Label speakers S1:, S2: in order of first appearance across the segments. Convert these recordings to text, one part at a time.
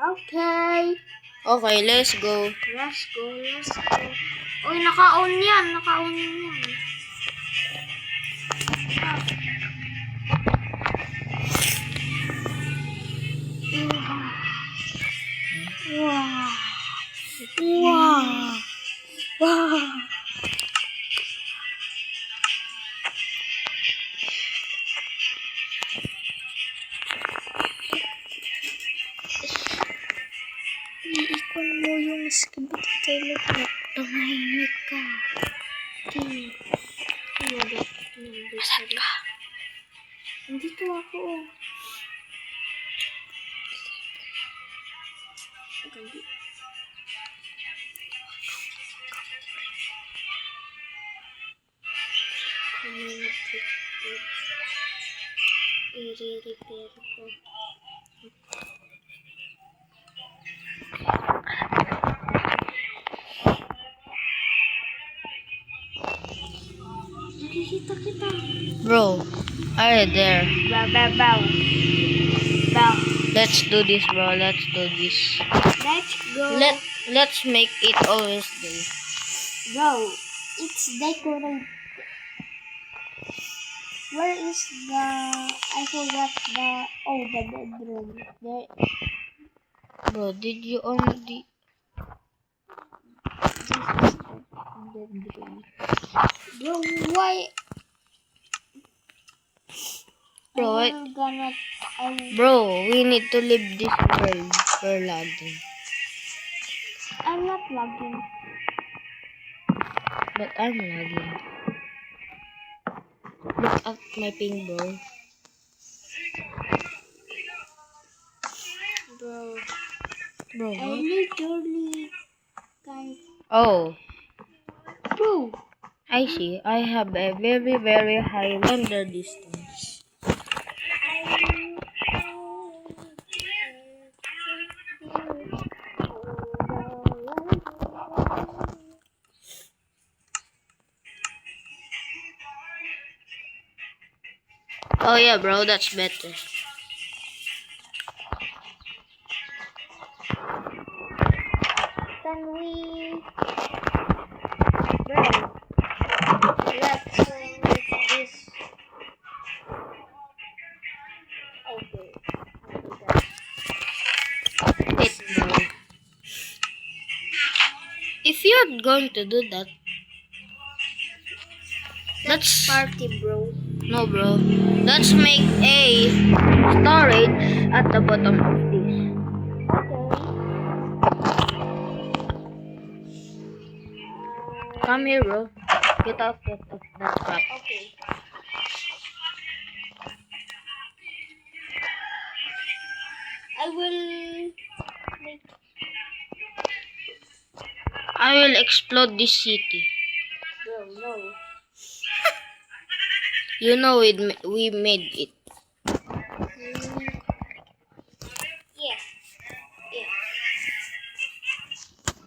S1: Okay.
S2: Okay, let's go.
S1: Let's go. Uy, naka-on yan. Wow. Iikon mo yung skibot toilet na tumahimik ka. Okay. Asan ka? Nandito ako. I-repair ko. Nakikita kita.
S2: Bro, are you there?
S1: Bow.
S2: Let's do this, bro. Let's do this.
S1: Let's go.
S2: Let's make it always day.
S1: Bro, it's decorated. Where is the... I forgot the... Oh, the bedroom. There.
S2: Bro, did you on the...
S1: Bedroom. Bro, why?
S2: Bro,
S1: Bro,
S2: we need to leave this world for lagging.
S1: I'm not lagging.
S2: But I'm lagging. Look at my ping, bro. Bro,
S1: I
S2: what?
S1: literally can't.
S2: Oh,
S1: Bro,
S2: I see. I have a very, very high render distance. Oh yeah, bro, that's better.
S1: can we... Bro, let's make this. Okay.
S2: Wait, bro. If you're going to do that, let's...
S1: Party, bro.
S2: No, bro. Let's make a storage at the bottom of this. Come here, bro. Get off that crap.
S1: Okay.
S2: I will explode this city.
S1: Bro, no.
S2: You know we made it.
S1: Yes.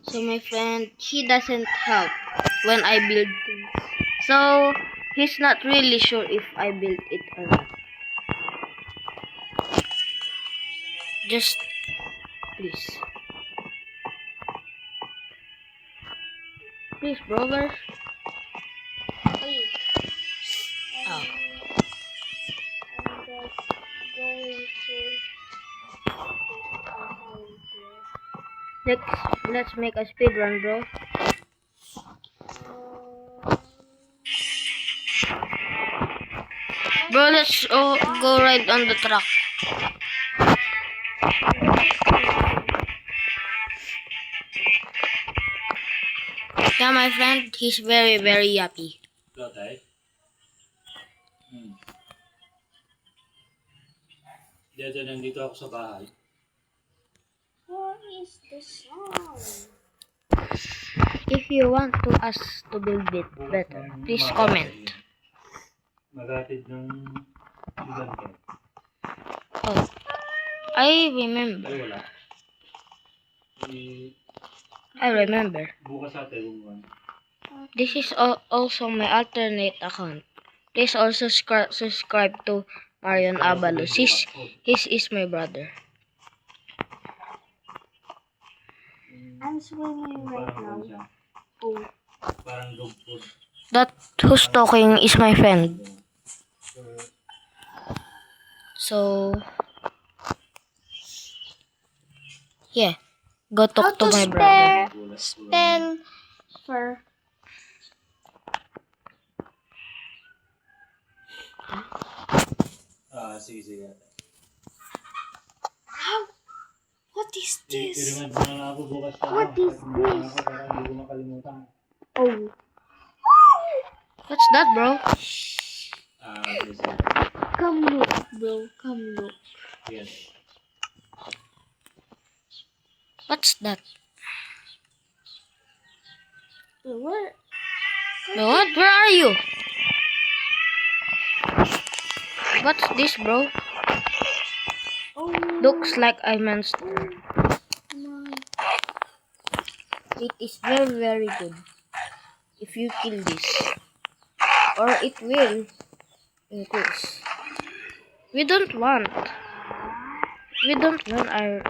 S2: So my friend, he doesn't help when I build things. So he's not really sure if I built it or not. Just please. Please, brother.
S1: Wait.
S2: Oh.
S1: I'm just going to
S2: Let's make a speed run, bro. Bro, let's go ride on the truck. Yeah, my friend, he's very, very happy.
S3: Diyan, nandito ako sa bahay.
S1: Where is the sound?
S2: If you want to us to build it better, please comment.
S3: Magatid ng gigante.
S2: Oh, I remember.
S3: Ay, wala.
S2: I remember.
S3: Bukas ate, buwan.
S2: This is also my alternate account. Please also subscribe to Marion Abalos. He is my brother.
S1: I'm swimming right
S3: Parang
S1: now.
S3: siya.
S1: Oh.
S3: Parang dog food.
S2: That who's talking is my friend. So, yeah. Go talk to my brother.
S1: Spell for
S3: Sige, sige.
S1: how? What is this?
S3: I-remind mo na lang ako bukas na.
S1: What is this?
S3: Para hindi ko makalimutan.
S1: Oh.
S2: What's that, bro?
S3: Okay, sige.
S1: Come look, bro. Come look.
S3: Yes.
S2: What's that?
S1: What?
S2: What? Where are you? What's this, bro?
S1: Oh
S2: Looks like a monster.
S1: my.
S2: It is very, very good. If you kill this. Or it will increase. We don't want our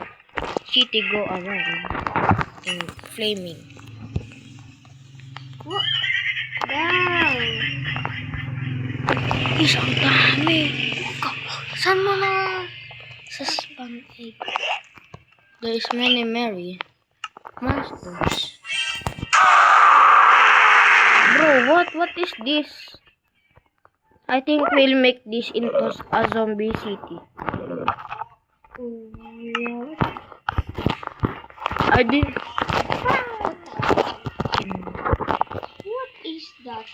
S2: city go around in flaming.
S1: What? Wow.
S2: Isang dami. Saan mo na? Sa spam egg. There is many merry monsters. Bro, what is this? I think we'll make this into a zombie city.
S1: What?
S2: I did.
S1: What is that?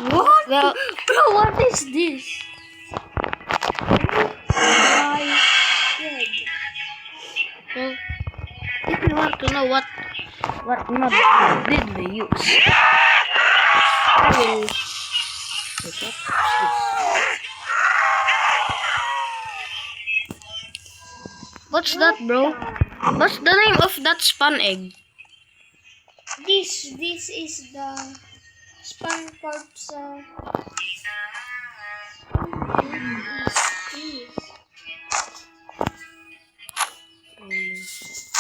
S1: What?
S2: Well,
S1: Bro, what is this? My head.
S2: well, if you want to know what mod did we use, I will look up this. What's that, bro? What's the name of that spawn egg?
S1: This is the spam corpse. What is this?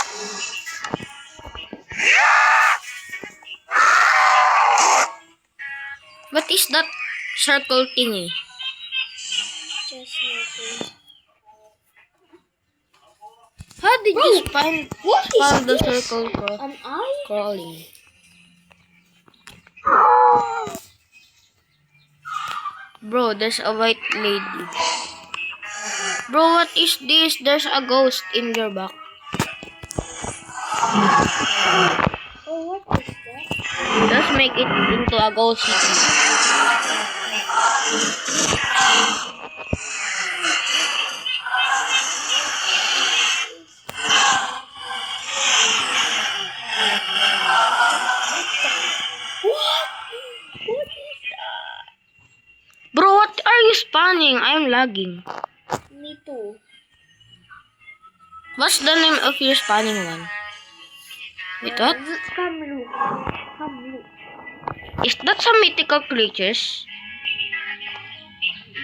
S2: What is that circle thingy?
S1: Just nothing.
S2: How did you find
S1: What is
S2: the
S1: this?
S2: circle
S1: An eye?
S2: crawling? Bro, there's a white lady. Bro, what is this? There's a ghost in your back.
S1: Oh, what is that?
S2: Let's make it into a ghost city. Bro, what are you spawning? I'm lagging.
S1: Me too.
S2: What's the name of your spawning one? Wait, what?
S1: Come look. Come look.
S2: Is that some mythical creatures?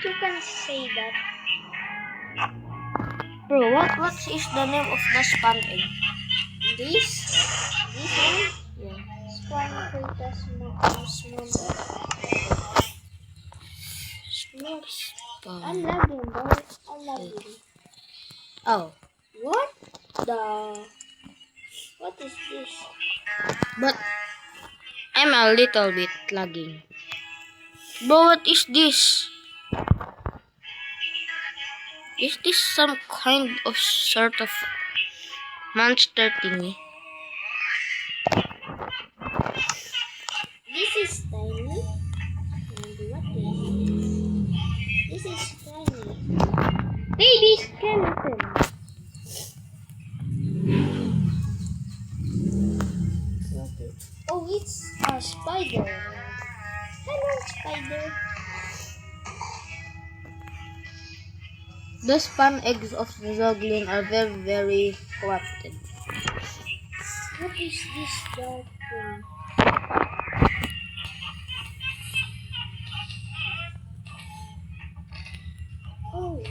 S1: You can say that.
S2: Bro, what is the name of the spawn egg?
S1: This one?
S2: Yeah.
S1: Spawn creatures small. I'm
S2: Spawn.
S1: lagging, bro. I'm lagging.
S2: Oh,
S1: What the? What is this?
S2: but I'm a little bit lagging. Bro, what is this? Is this some kind of sort of monster thingy?
S1: This is tiny. And what is this? This is tiny. Baby skeleton. Oh, it's a spider. Hello, spider.
S2: The spawn eggs of the Zoglin are very, very corrupted.
S1: What is this dark thing? Oh,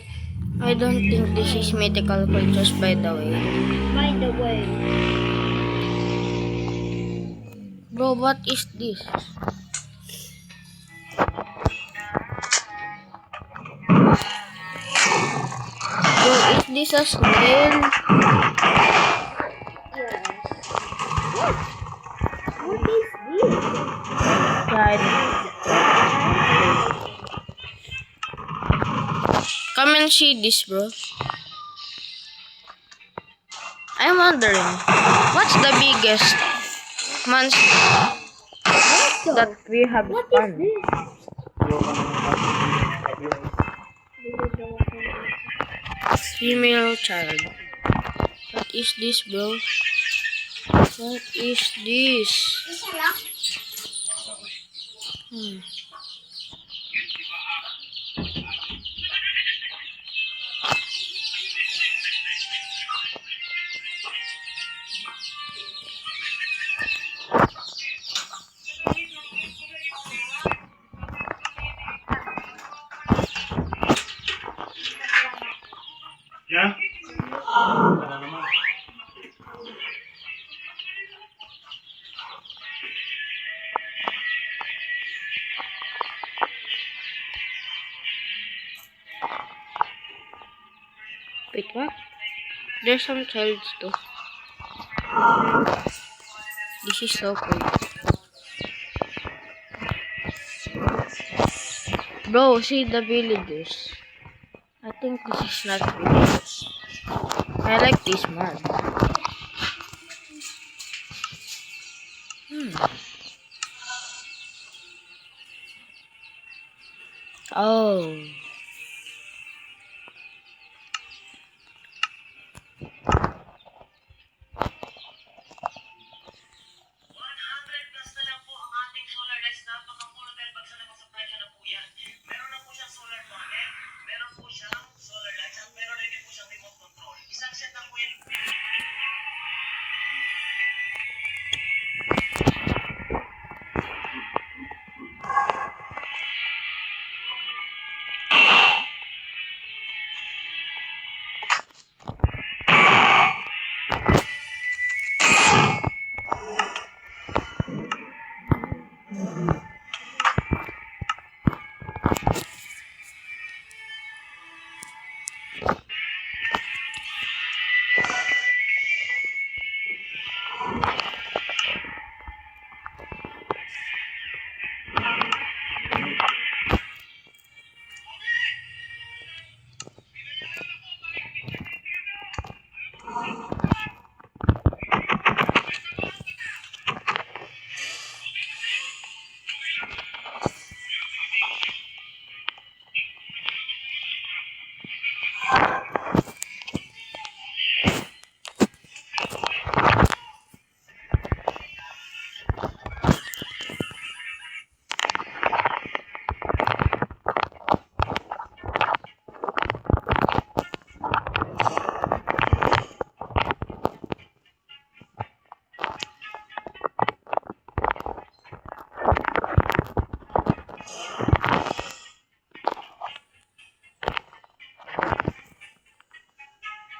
S2: I don't think this is mythical creatures, by the way.
S1: By the way.
S2: Bro, what is this? Bro, is this a snail?
S1: Yes. What is this?
S2: Right. Come and see this, bro. I'm wondering, what's the biggest monster that we have
S1: What is
S2: found?
S1: this?
S2: Female child. What is this, bro? What is this?
S1: Isa lang?
S2: Hmm.
S3: Yeah? Ano naman?
S2: Wait, what? There's some childs too. This is so cool. Bro, see the villagers. I think this is not villagers. I like this mud. Oh.